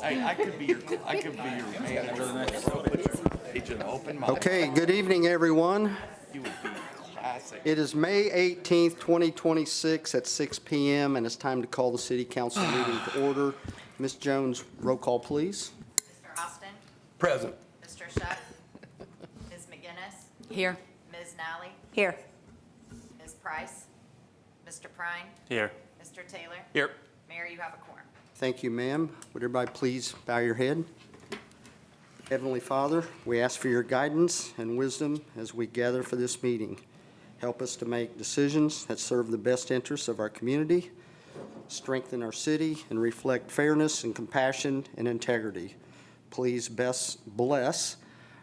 I could be your manager. Agent open mind. Okay, good evening, everyone. You would be classic. It is May 18th, 2026 at 6 PM, and it's time to call the city council meeting to order. Ms. Jones, roll call, please. Mr. Austin? Present. Mr. Shutt? Ms. McGinnis? Here. Ms. Nally? Here. Ms. Price? Mr. Prine? Here. Mr. Taylor? Here. Mayor, you have a quorum. Thank you, ma'am. Would everybody please bow your head? Heavenly Father, we ask for your guidance and wisdom as we gather for this meeting. Help us to make decisions that serve the best interests of our community, strengthen our city, and reflect fairness and compassion and integrity. Please bless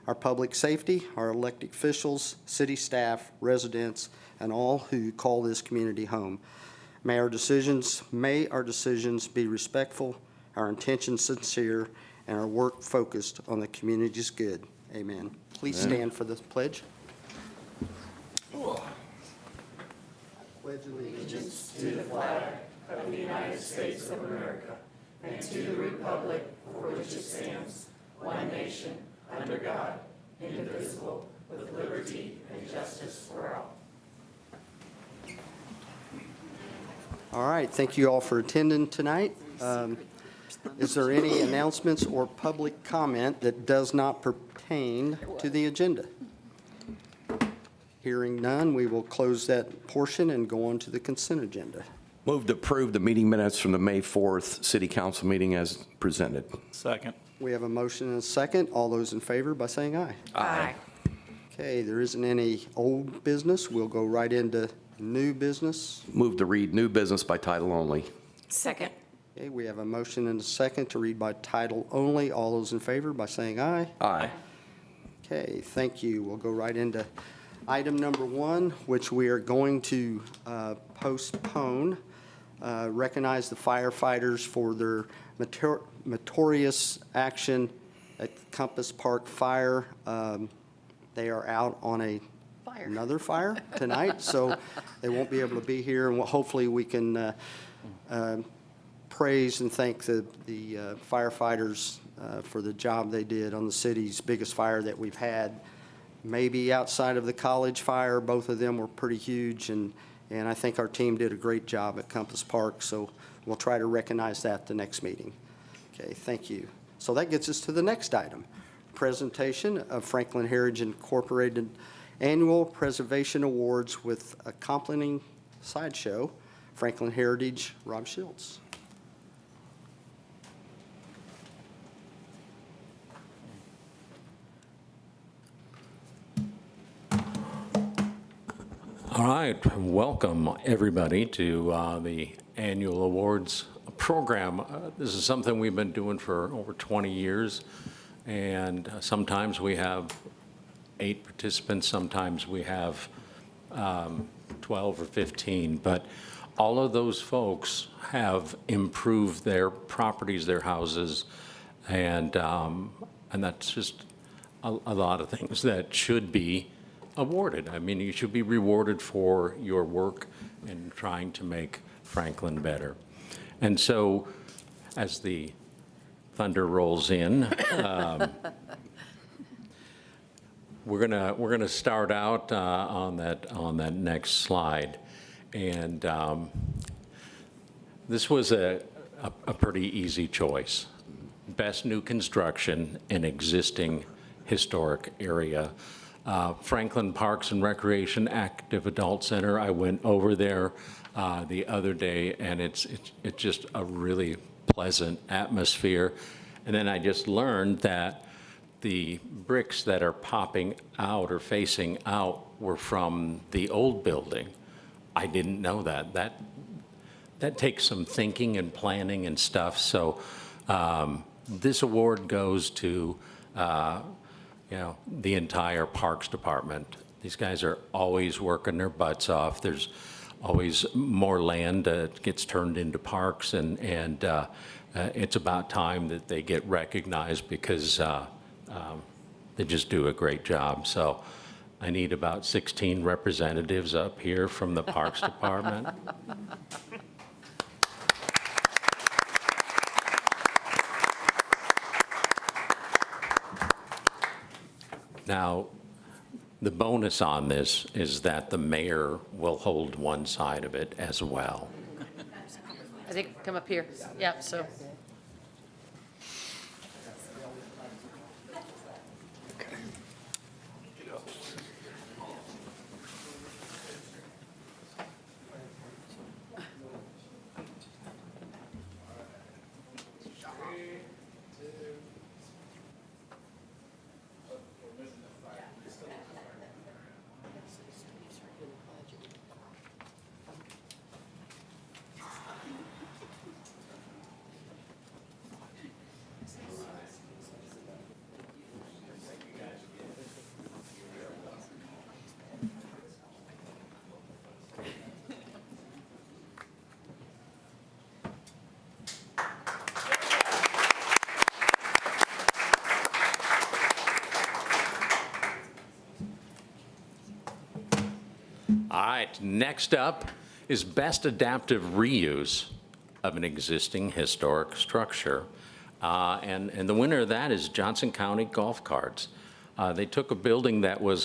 our public safety, our elected officials, city staff, residents, and all who call this community home. May our decisions be respectful, our intentions sincere, and our work focused on the community's good. Amen. Please stand for the pledge. Pledge allegiance. All right, thank you all for attending tonight. Is there any announcements or public comment that does not pertain to the agenda? Hearing none, we will close that portion and go on to the consent agenda. Move to approve the meeting minutes from the May 4th City Council meeting as presented. Second. We have a motion and a second. All those in favor by saying aye. Aye. Okay, there isn't any old business. We'll go right into new business. Move to read new business by title only. Second. Okay, we have a motion and a second to read by title only. All those in favor by saying aye. Aye. Okay, thank you. We'll go right into item number one, which we are going to postpone. Recognize the firefighters for their meritorious action at Compass Park Fire. They are out on another fire tonight, so they won't be able to be here, and hopefully we can praise and thank the firefighters for the job they did on the city's biggest fire that we've had. Maybe outside of the college fire, both of them were pretty huge, and I think our team did a great job at Compass Park, so we'll try to recognize that the next meeting. Okay, thank you. So that gets us to the next item, presentation of Franklin Heritage Incorporated Annual Preservation Awards with accompanying sideshow. Franklin Heritage, Rob Schultz. All right, welcome everybody to the annual awards program. This is something we've been doing for over 20 years, and sometimes we have 8 participants, sometimes we have 12 or 15, but all of those folks have improved their properties, their houses, and that's just a lot of things that should be awarded. I mean, you should be rewarded for your work in trying to make Franklin better. And so, as the thunder rolls in, we're gonna start out on that next slide, and this was a pretty easy choice. Best new construction in existing historic area. Franklin Parks and Recreation Active Adult Center. I went over there the other day, and it's just a really pleasant atmosphere. And then I just learned that the bricks that are popping out or facing out were from the old building. I didn't know that. That takes some thinking and planning and stuff. So this award goes to the entire Parks Department. These guys are always working their butts off. There's always more land that gets turned into parks, and it's about time that they get recognized because they just do a great job. So I need about 16 representatives up here from the Parks Department. Now, the bonus on this is that the mayor will hold one side of it as well. I think, come up here. Yep, so. All right, next up is best adaptive reuse of an existing historic structure. And the winner of that is Johnson County Golf Carts. They took a building that was,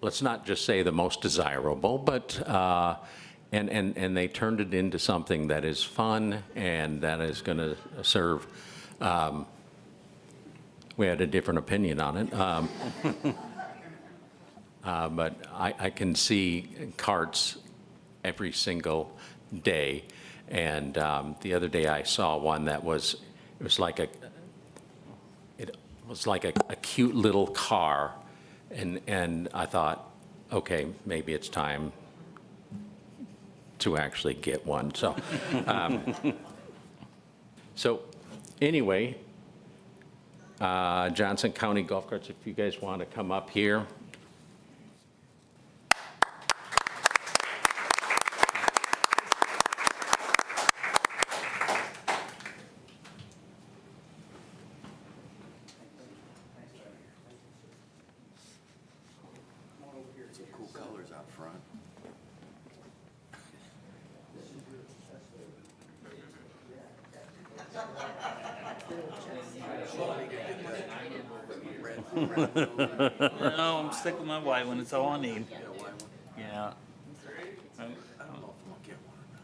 let's not just say the most desirable, but, and they turned it into something that is fun and that is going to serve, we had a different opinion on it. But I can see carts every single day. And the other day I saw one that was like a cute little car. And I thought, okay, maybe it's time to actually get one. So, so anyway, Johnson County Golf Carts, if you guys want to come up here. Some cool colors out front. No, I'm stuck with my white one. It's all I need. Yeah. I don't know if I'll get one or not.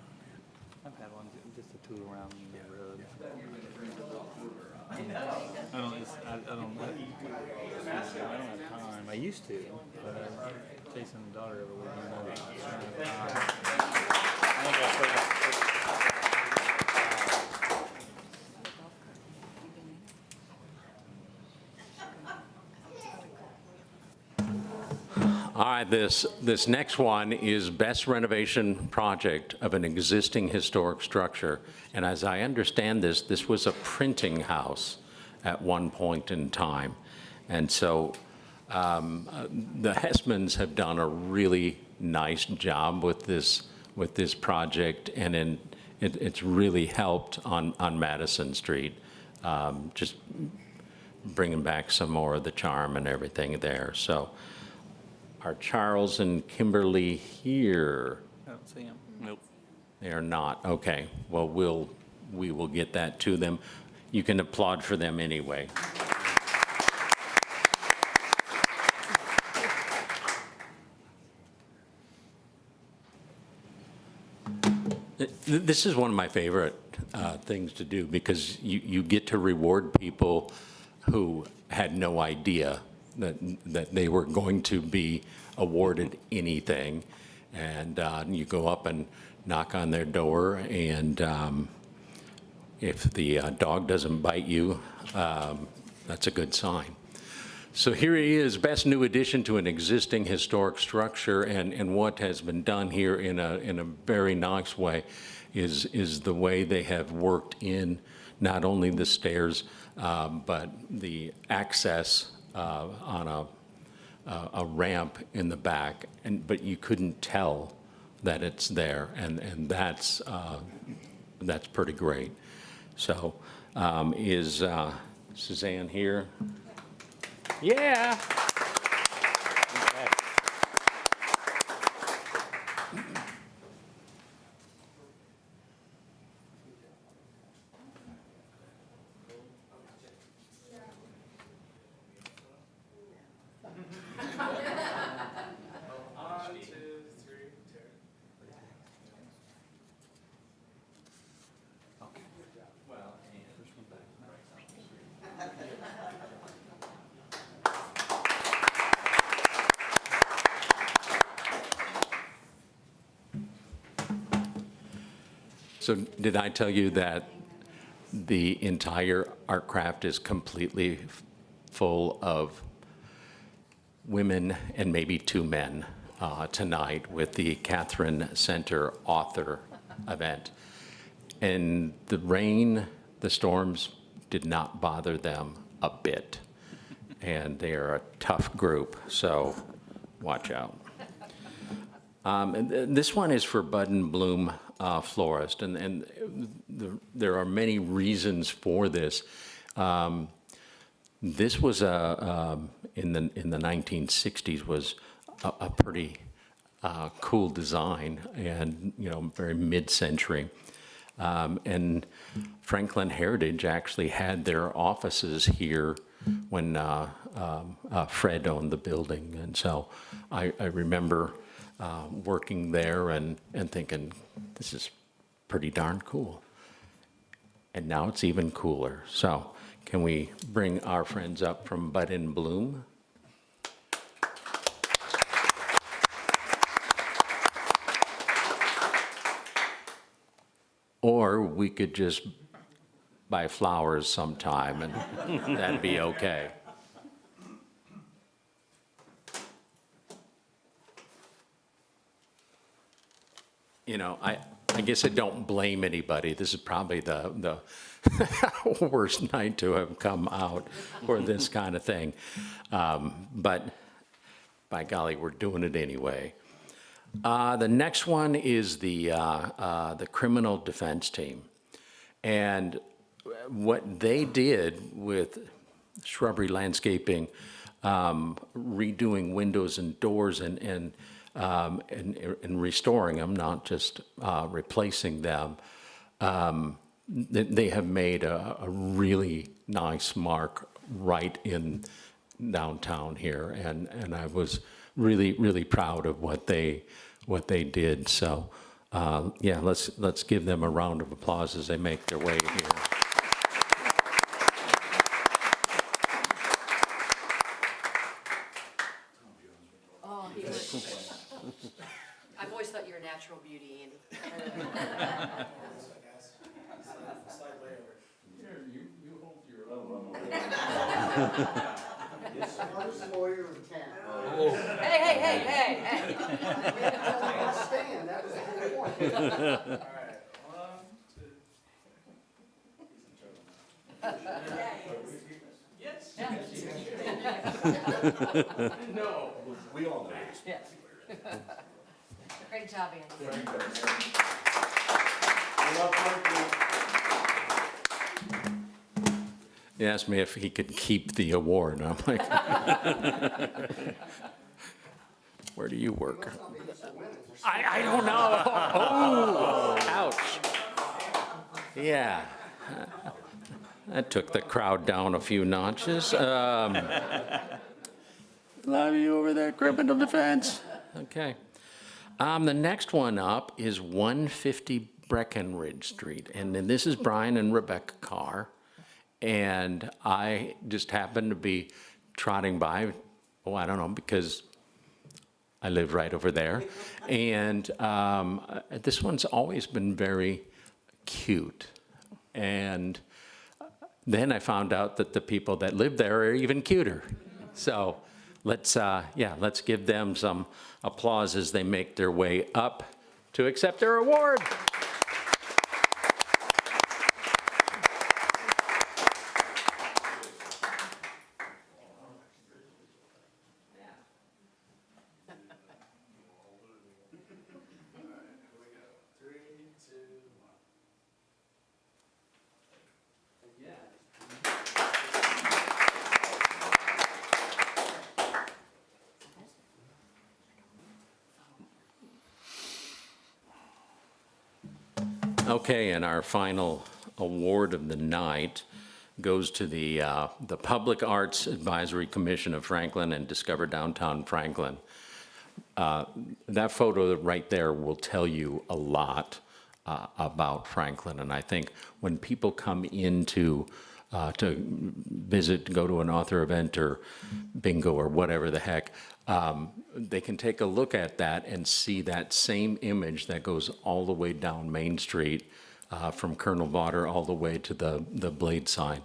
I've had one just to tool around the road. I don't have time. I used to, but I'm chasing the daughter over with me. I think I forgot. All right, this next one is best renovation project of an existing historic structure. And as I understand this was a printing house at one point in time. And so the Hessmans have done a really nice job with this project, and it's really helped on Madison Street, just bringing back some more of the charm and everything there. So. Are Charles and Kimberly here? I don't see him. Nope. They are not. Okay. Well, we will get that to them. You can applaud for them anyway. This is one of my favorite things to do because you get to reward people who had no idea that they were going to be awarded anything. And you go up and knock on their door, and if the dog doesn't bite you, that's a good sign. So here he is, best new addition to an existing historic structure, and what has been done here in a very nice way is the way they have worked in not only the stairs, but the access on a ramp in the back, but you couldn't tell that it's there, and that's pretty great. So is Suzanne here? Yeah. So did I tell you that the entire art craft is completely full of women and maybe 2 men tonight with the Catherine Center author event? And the rain, the storms did not bother them a bit. And they are a tough group, so watch out. And this one is for Bud and Bloom Florist, and there are many reasons for this. This was in the 1960s was a pretty cool design, and very mid-century. And Franklin Heritage actually had their offices here when Fred owned the building, and so I remember working there and thinking, this is pretty darn cool. And now it's even cooler. So can we bring our friends up from Bud and Bloom? Or we could just buy flowers sometime and that'd be okay. I guess I don't blame anybody. This is probably the worst night to have come out for this kind of thing. But by golly, we're doing it anyway. The next one is the criminal defense team. And what they did with shrubbery landscaping, redoing windows and doors and restoring them, not just replacing them, they have made a really nice mark right in downtown here, and I was really proud of what they did. So yeah, let's give them a round of applause as they make their way here. Oh, he was. I've always thought you're a natural beauty, Andy. Smartest lawyer in town. Hey. Stand, that was the whole point. No, we all know this. Yes. Great job, Andy. He asked me if he could keep the award, and I'm like, where do you work? I don't know. Oh, ouch. Yeah. That took the crowd down a few notches. Love you over there, criminal defense. Okay. The next one up is 150 Breckenridge Street, and then this is Brian and Rebecca Carr. And I just happened to be trotting by, I don't know, because I live right over there. And this one's always been very cute. And then I found out that the people that live there are even cuter. So let's give them some applause as they make their way up to accept their award. Okay, and our final award of the night goes to the Public Arts Advisory Commission of Franklin and Discover Downtown Franklin. That photo right there will tell you a lot about Franklin, and I think when people come into to visit, go to an author event or bingo or whatever the heck, they can take a look at that and see that same image that goes all the way down Main Street from Colonel Vaughter all the way to the blade sign.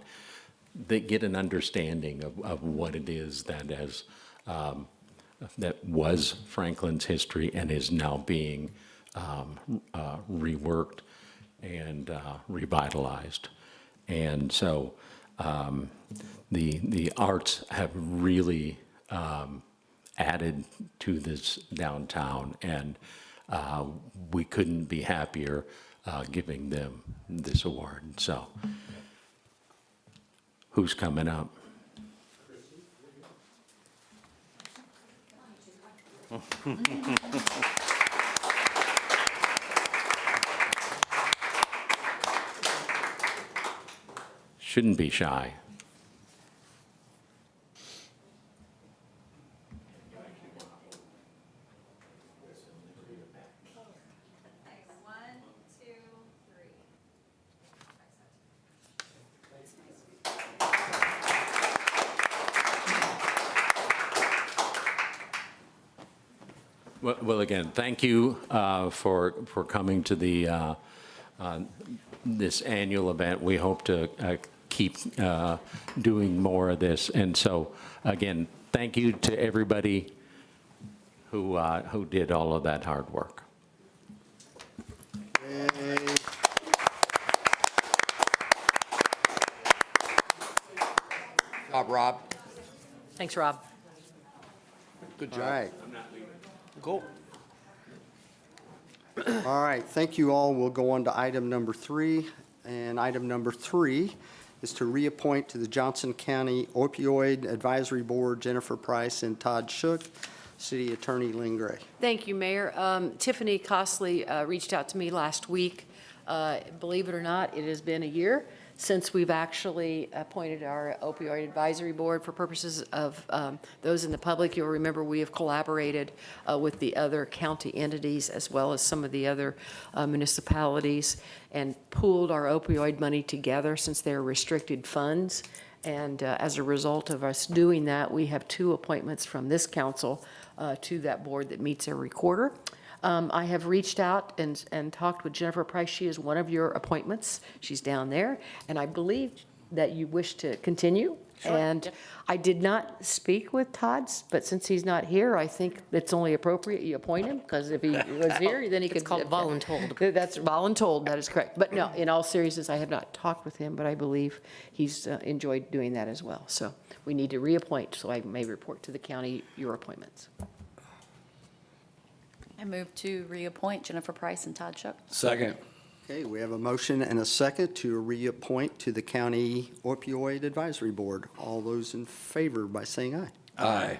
They get an understanding of what it is that was Franklin's history and is now being reworked and revitalized. And so the arts have really added to this downtown, and we couldn't be happier giving them this award. So who's coming up? Shouldn't be shy. Well, again, thank you for coming to the this annual event. We hope to keep doing more of this. And so, again, thank you to everybody who did all of that hard work. Rob. Thanks, Rob. Good All right. Cool. All right, thank you all. We'll go on to item number 3. And item number 3 is to reappoint to the Johnson County Opioid Advisory Board Jennifer Price and Todd Shook. City Attorney Lynn Gray. Thank you, Mayor. Tiffany Costley reached out to me last week. Believe it or not, it has been a year since we've actually appointed our opioid advisory board. For purposes of those in the public, you'll remember we have collaborated with the other county entities as well as some of the other municipalities and pooled our opioid money together since they're restricted funds. And as a result of us doing that, we have 2 appointments from this council to that board that meets every quarter. I have reached out and talked with Jennifer Price. She is one of your appointments. She's down there, and I believe that you wish to continue. Sure. And Yep. I did not speak with Todd, but since he's not here, I think it's only appropriate you appoint him, because if he was here, then he could. It's called voluntold. That's voluntold, that is correct. But no, in all seriousness, I have not talked with him, but I believe he's enjoyed doing that as well. So we need to reappoint, so I may report to the county your appointments. I move to reappoint Jennifer Price and Todd Shook. Second. Okay, we have a motion and a second to reappoint to the County Opioid Advisory Board. All those in favor by saying aye. Aye.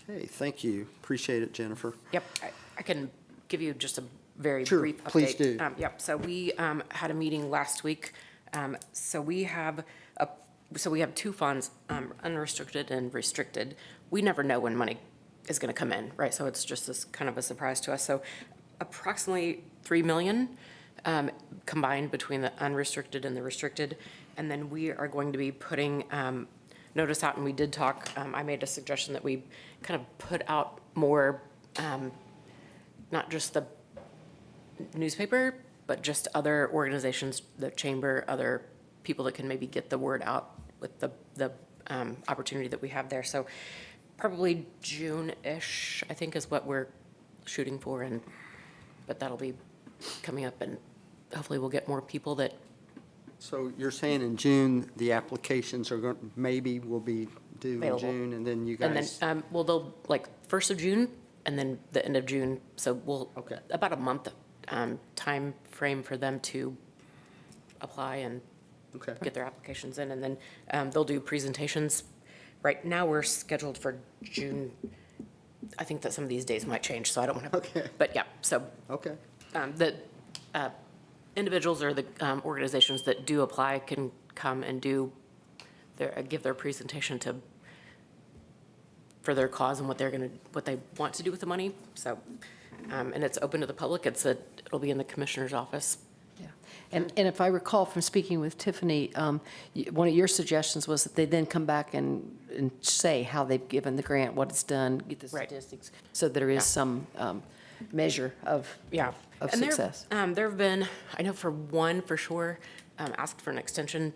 Okay, thank you. Appreciate it, Jennifer. Yep, I can give you just a very Sure, brief update. please do. Yep, so we had a meeting last week. So we have 2 funds, unrestricted and restricted. We never know when money is going to come in, right? So it's just this kind of a surprise to us. So approximately $3 million combined between the unrestricted and the restricted. And then we are going to be putting notice out, and we did talk, I made a suggestion that we kind of put out more, not just the newspaper, but just other organizations, the chamber, other people that can maybe get the word out with the opportunity that we have there. So probably June-ish, I think, is what we're shooting for, but that'll be coming up, and hopefully we'll get more people that. So you're saying in June, the applications are going, maybe will be due in Available. June, and then you And guys? then, well, they'll, like, 1st of June, and then the end of June, so we'll. Okay. About a month time frame for them to apply and Okay. get their applications in, and then they'll do presentations. Right now, we're scheduled for June. I think that some of these days might change, so I don't want to. Okay. But yeah, so Okay, the individuals or the organizations that do apply can come and give their presentation for their cause and what they want to do with the money. So, and it's open to the public. It'll be in the commissioner's office. Yeah. And if I recall from speaking with Tiffany, one of your suggestions was that they then come back and say how they've given the grant, what it's done, get the Right. statistics. So there is some measure of, Yeah. of And success. There have been, I know for one for sure, asked for an extension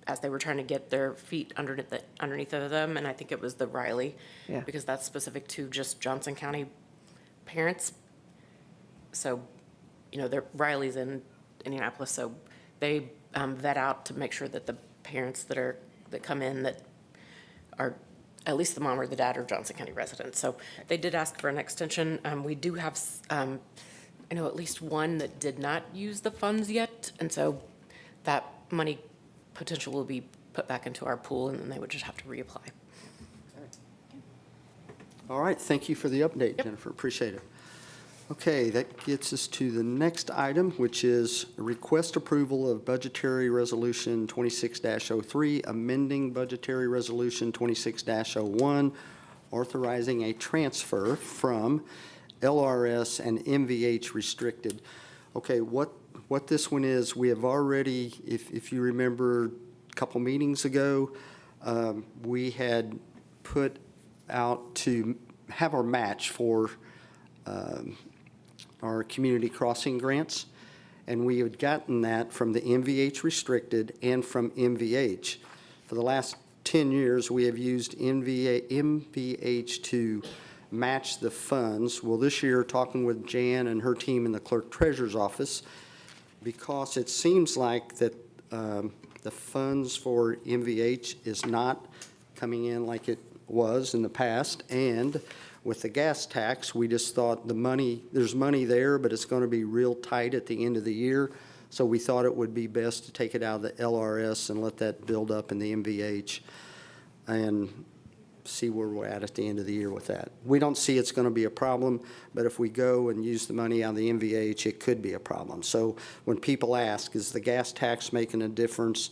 as they were trying to get their feet underneath of them, and I think it was the Riley. Yeah. Because that's specific to just Johnson County parents. So, they're Riley's in Indianapolis, so they vet out to make sure that the parents that come in that are, at least the mom or the dad are Johnson County residents. So they did ask for an extension. We do have, I know at least one that did not use the funds yet, and so that money potential will be put back into our pool, and then they would just have to reapply. All right, thank you for the update, Jennifer, appreciate it. Okay, that gets us to the next item, which is request approval of budgetary resolution 26-03, amending budgetary resolution 26-01, authorizing a transfer from LRS and MVH restricted. Okay, what this one is, we have already, if you remember a couple meetings ago, we had put out to have our match for our community crossing grants, and we had gotten that from the MVH restricted and from MVH. For the last 10 years, we have used MVH to match the funds. Well, this year, talking with Jan and her team in the clerk treasurer's office, because it seems like that the funds for MVH is not coming in like it was in the past, and with the gas tax, we just thought there's money there, but it's going to be real tight at the end of the year. So we thought it would be best to take it out of the LRS and let that build up in the MVH and see where we're at the end of the year with that. We don't see it's going to be a problem, but if we go and use the money out of the MVH, it could be a problem. So when people ask, is the gas tax making a difference?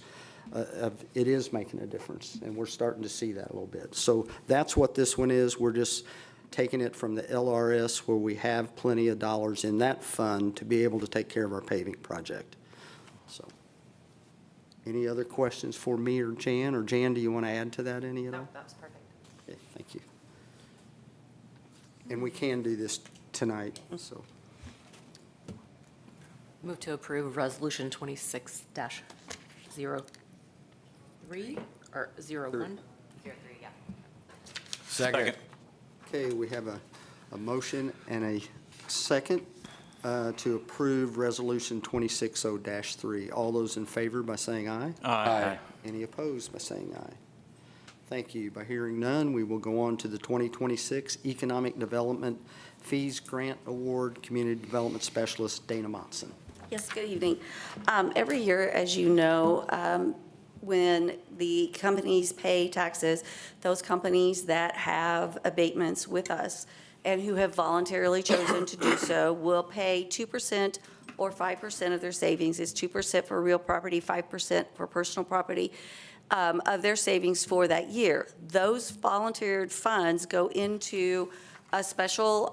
It is making a difference, and we're starting to see that a little bit. So that's what this one is. We're just taking it from the LRS, where we have plenty of dollars in that fund to be able to take care of our paving project. So, any other questions for me or Jan? Or Jan, do you want to add to that any at all? No, that was perfect. Okay, thank you. And we can do this tonight, so. Move to approve resolution 26-03 or 01? 03, yeah. Second. Okay, we have a motion and a second to approve Resolution 260-3. All those in favor by saying aye? Aye. Any opposed by saying aye? Thank you. By hearing none, we will go on to the 2026 Economic Development Fees Grant Award, Community Development Specialist Dana Monson. Yes, good evening. Every year, as you know, when the companies pay taxes, those companies that have abatements with us and who have voluntarily chosen to do so will pay 2% or 5% of their savings. It's 2% for real property, 5% for personal property of their savings for that year. Those volunteered funds go into a special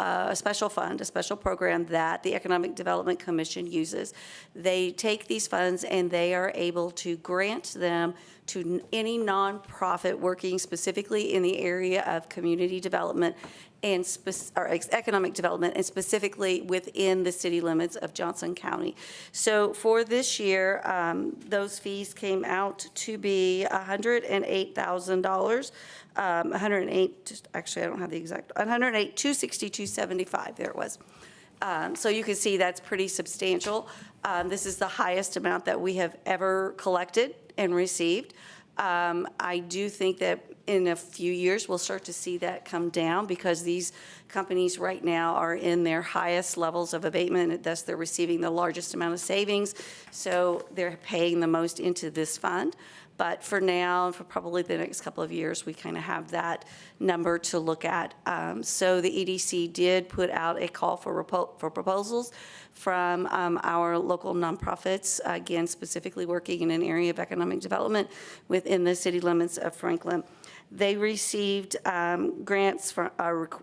fund, a special program that the Economic Development Commission uses. They take these funds and they are able to grant them to any nonprofit working specifically in the area of community development and economic development, and specifically within the city limits of Johnson County. So for this year, those fees came out to be $108,000. 108, actually, I don't have the exact, 108, 262.75, there it was. So you can see that's pretty substantial. This is the highest amount that we have ever collected and received. I do think that in a few years, we'll start to see that come down because these companies right now are in their highest levels of abatement, and thus they're receiving the largest amount of savings. So they're paying the most into this fund. But for now, for probably the next couple of years, we kind of have that number to look at. So the EDC did put out a call for proposals from our local nonprofits, again, specifically working in an area of economic development within the city limits of Franklin. They received grants from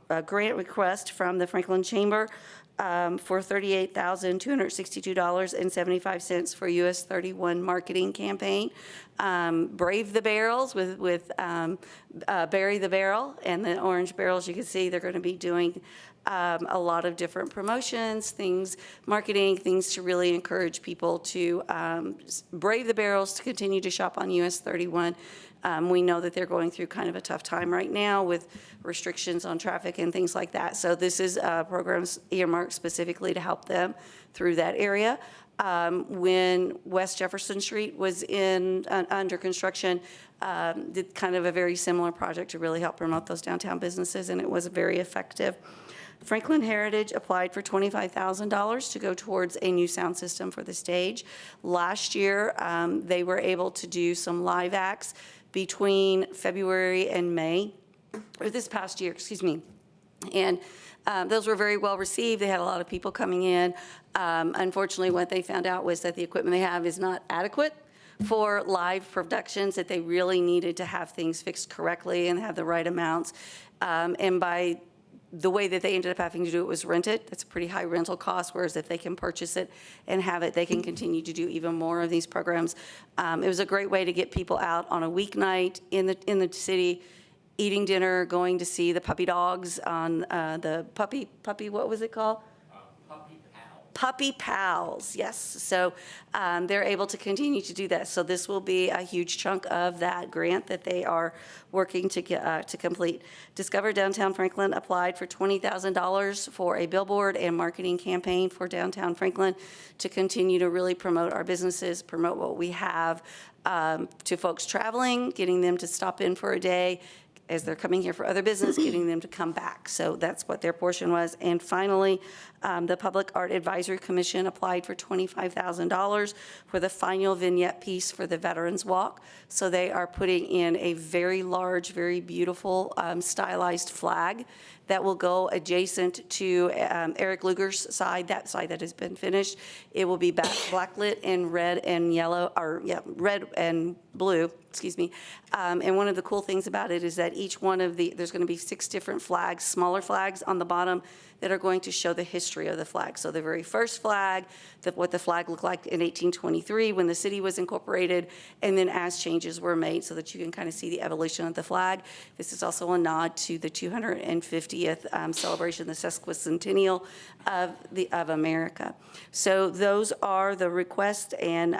a grant request from the Franklin Chamber for $38,262.75 for US 31 marketing campaign. Brave the Barrels with Bury the Barrel and the orange barrels. You can see they're going to be doing a lot of different promotions, things, marketing, things to really encourage people to brave the barrels, to continue to shop on US 31. We know that they're going through kind of a tough time right now with restrictions on traffic and things like that. So this is programs earmarked specifically to help them through that area. When West Jefferson Street was under construction, did kind of a very similar project to really help promote those downtown businesses, and it was very effective. Franklin Heritage applied for $25,000 to go towards a new sound system for the stage. Last year, they were able to do some live acts between February and May, or this past year, excuse me. And those were very well received. They had a lot of people coming in. Unfortunately, what they found out was that the equipment they have is not adequate for live productions, that they really needed to have things fixed correctly and have the right amounts. And by the way that they ended up having to do it was rent it. That's a pretty high rental cost, whereas if they can purchase it and have it, they can continue to do even more of these programs. It was a great way to get people out on a weeknight in the city, eating dinner, going to see the puppy dogs on the puppy, what was it called? Puppy Pals, yes. So they're able to continue to do that. So this will be a huge chunk of that grant that they are working to complete. Discover Downtown Franklin applied for $20,000 for a billboard and marketing campaign for downtown Franklin to continue to really promote our businesses, promote what we have to folks traveling, getting them to stop in for a day, as they're coming here for other business, getting them to come back. So that's what their portion was. And finally, the Public Art Advisory Commission applied for $25,000 for the final vignette piece for the Veterans Walk. So they are putting in a very large, very beautiful stylized flag that will go adjacent to Eric Luger's side, that side that has been finished. It will be backlit in red and yellow, red and blue, excuse me. And one of the cool things about it is that each one of there's going to be 6 different flags, smaller flags on the bottom that are going to show the history of the flag. So the very first flag, what the flag looked like in 1823 when the city was incorporated, and then as changes were made so that you can kind of see the evolution of the flag. This is also a nod to the 250th celebration, the sesquicentennial of America. So those are the requests, and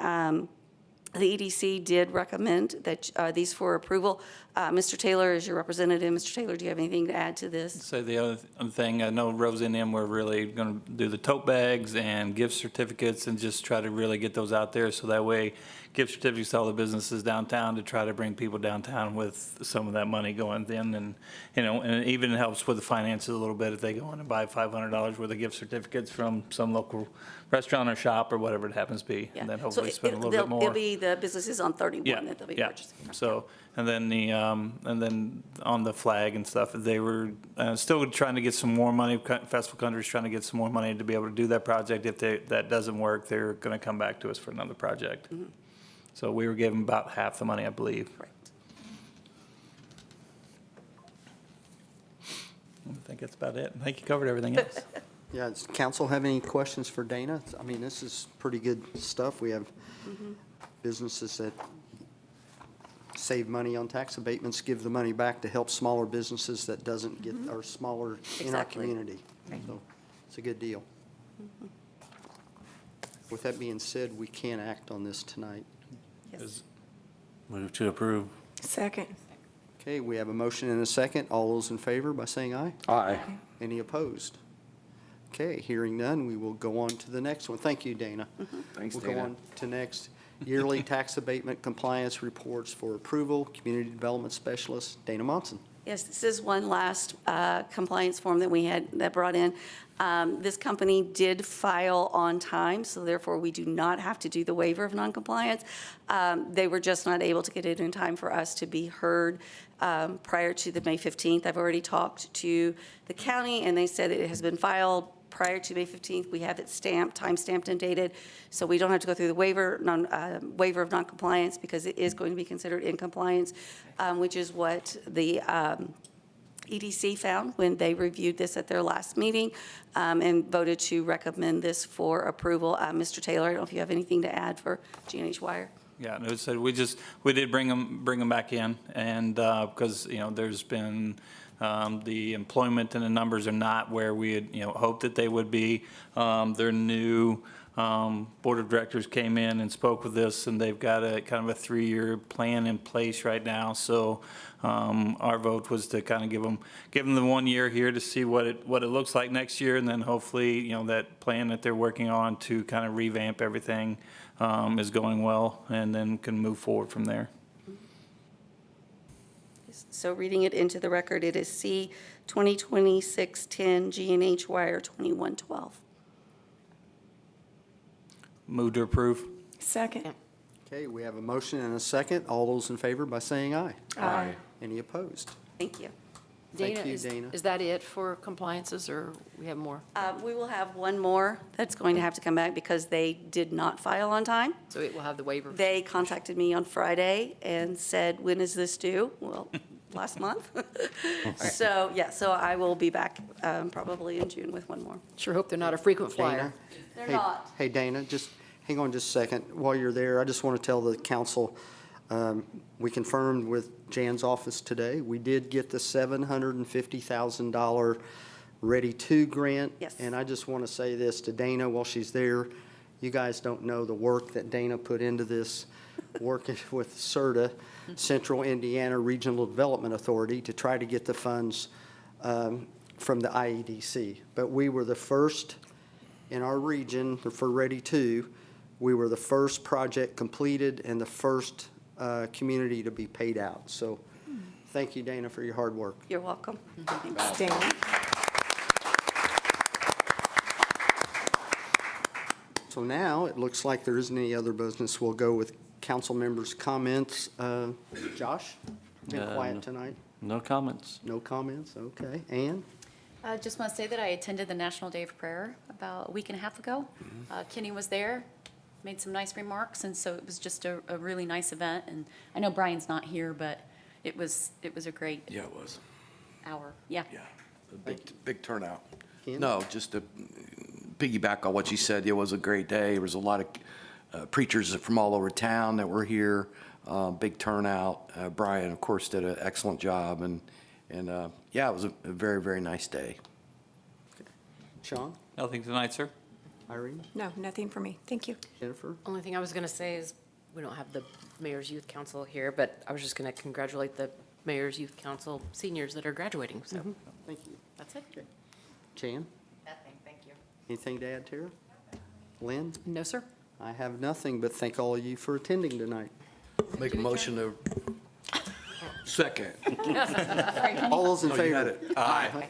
the EDC did recommend that these for approval. Mr. Taylor is your representative. Mr. Taylor, do you have anything to add to this? So the other thing, I know Rose and them were really going to do the tote bags and gift certificates and just try to really get those out there. So that way, gift certificates to all the businesses downtown to try to bring people downtown with some of that money going in. And, and it even helps with the finances a little bit if they go in and buy $500 worth of gift certificates from some local restaurant or shop or whatever it happens to be. Yeah. And then So hopefully spend a little bit more. It'll be the businesses on 31 that they'll be purchasing. So, and then on the flag and stuff, they were still trying to get some more money. Festival Country's trying to get some more money to be able to do that project. If that doesn't work, they're going to come back to us for another project. Mm-hmm. So we were given about half the money, I believe. Correct. I think that's about it. I think you covered everything else. Yeah, does council have any questions for Dana? I mean, this is pretty good stuff. We have businesses that save money on tax abatements, give the money back to help smaller businesses that doesn't get, or smaller in our Exactly. community. So it's a good deal. With that being said, we can act on this tonight. Yes. Move to approve. Second. Okay, we have a motion and a second. All those in favor by saying aye? Aye. Any opposed? Okay, hearing none, we will go on to the next one. Thank you, Dana. Thanks, We'll go Dana. on to next. Yearly tax abatement compliance reports for approval. Community Development Specialist, Dana Monson. Yes, this is one last compliance form that we had that brought in. This company did file on time, so therefore we do not have to do the waiver of noncompliance. They were just not able to get it in time for us to be heard prior to the May 15th. I've already talked to the county, and they said it has been filed prior to May 15th. We have it stamped, time-stamped and dated, so we don't have to go through the waiver of noncompliance because it is going to be considered in compliance, which is what the EDC found when they reviewed this at their last meeting and voted to recommend this for approval. Mr. Taylor, I don't know if you have anything to add for G&H Wire. Yeah, no, so we did bring them back in, and because there's been The employment and the numbers are not where we had, hoped that they would be. Their new board of directors came in and spoke with us, and they've got a kind of a 3-year plan in place right now. So our vote was to kind of give them the 1 year here to see what it looks like next year, and then hopefully, that plan that they're working on to kind of revamp everything is going well, and then can move forward from there. So reading it into the record, it is C 2026-10 G&H Wire 2112. Move to approve. Second. Okay, we have a motion and a second. All those in favor by saying aye. Aye. Any opposed? Thank you. Thank Dana, you, Dana. is that it for compliances, or we have more? We will have one more that's going to have to come back because they did not file on time. So it will have the waiver. They contacted me on Friday and said, when is this due? Well, last month. So, yeah, so I will be back probably in June with one more. Sure hope they're not a frequent flyer. Dana? They're Hey- not. Hey, Dana, just hang on just a second. While you're there, I just want to tell the council, we confirmed with Jan's office today, we did get the $750,000 Ready To grant. Yes. And I just want to say this to Dana while she's there. You guys don't know the work that Dana put into this, working with CERTA, Central Indiana Regional Development Authority, to try to get the funds from the IEDC. But we were the first in our region for Ready To. We were the first project completed and the first community to be paid out. So thank you, Dana, for your hard work. You're welcome. So now, it looks like there isn't any other business. We'll go with council members' comments. Josh, been quiet tonight. No comments. No comments? Okay. Ann? I just want to say that I attended the National Day of Prayer about a week and a half ago. Kenny was there, made some nice remarks, and so it was just a really nice event. And I know Brian's not here, but it was a great Yeah, it was. hour. Yeah. Yeah, a big turnout. Ken? No, just to piggyback on what you said, it was a great day. There was a lot of preachers from all over town that were here, big turnout. Brian, of course, did an excellent job, and yeah, it was a very, very nice day. Sean? Nothing tonight, sir. Irene? No, nothing for me. Thank you. Jennifer? Only thing I was going to say is, we don't have the Mayor's Youth Council here, but I was just going to congratulate the Mayor's Youth Council seniors that are graduating, so Thank you. that's it. Jan? Nothing, thank you. Anything to add, Tara? Lynn? No, sir. I have nothing, but thank all of you for attending tonight. Make a motion to. Second. All those in Oh, you had favor? it. Aye.